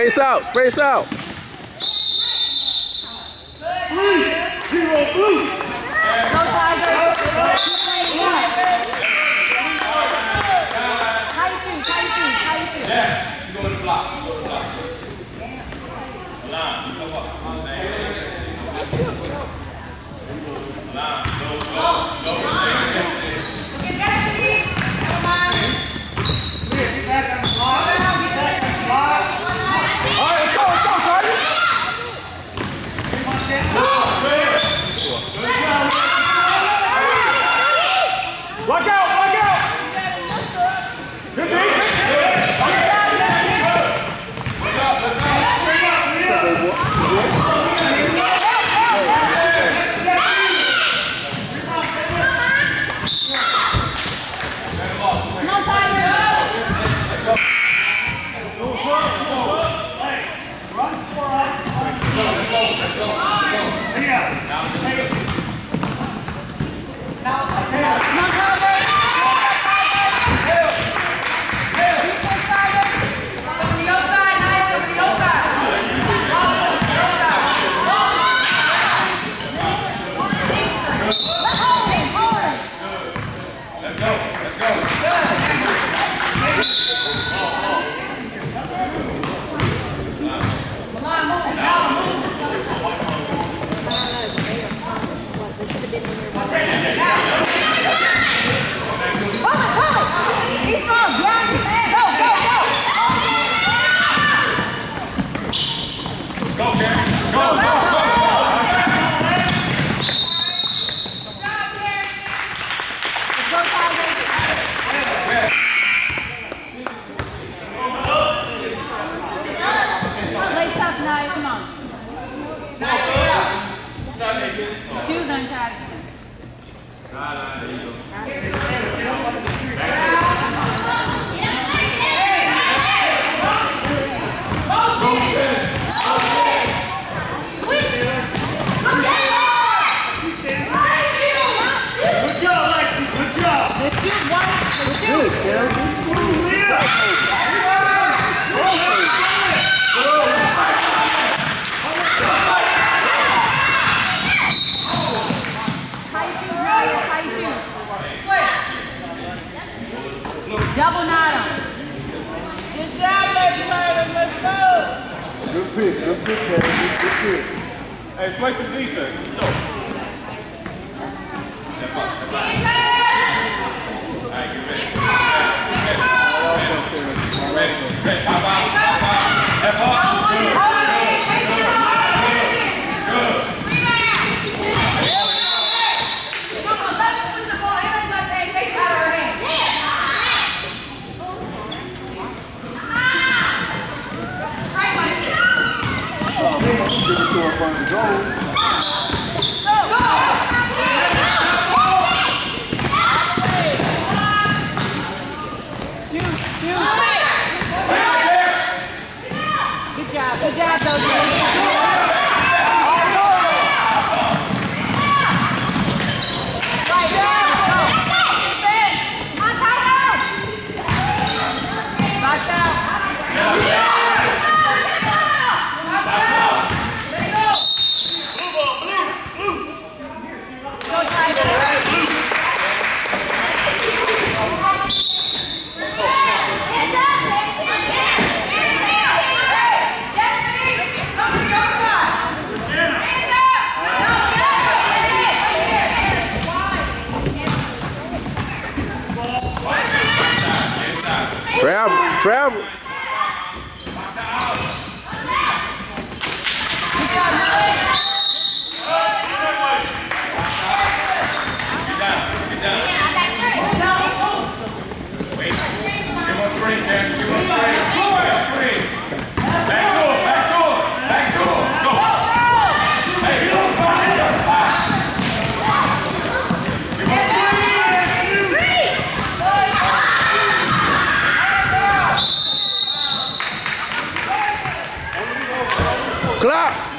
Space out, space out. Blue. Zero blue. Go Tigers. How you shoot? How you shoot? How you shoot? Yeah. You go to the block. You go to the block. Line. Come up. Line. Go. Look at Destiny. Never mind. Get back on the block. Get back on the block. All right, let's go, Cardi. Lock out, lock out! Good beat! No Tigers. Hey, run for us. Let's go. No Tigers. Defense Tigers. Come to your side, Knight. Come to your side. Your side. Let's go. Milan, move. Now move. He's strong. Grind his man. Go. Go, Karen. Go. Good job, Karen. Let's go, Tigers. Play tough, Knight. Come on. Shoes untied. Good job, Lexi. Good job. Let's shoot one. Let's shoot. How you shoot, Ryan? How you shoot? Double knot him. Good job, Lady Tyler. Let's go. Good pick, Kevin. Good pick. Hey, play some defense. Let's go. Step up. All right, get ready. Ready. Pop out. Step up. Give it to him from the goal. Shoot. Good job, Doja. Right, go. Come on, Tiger. Box out. Go, Tiger. Travel. Clock.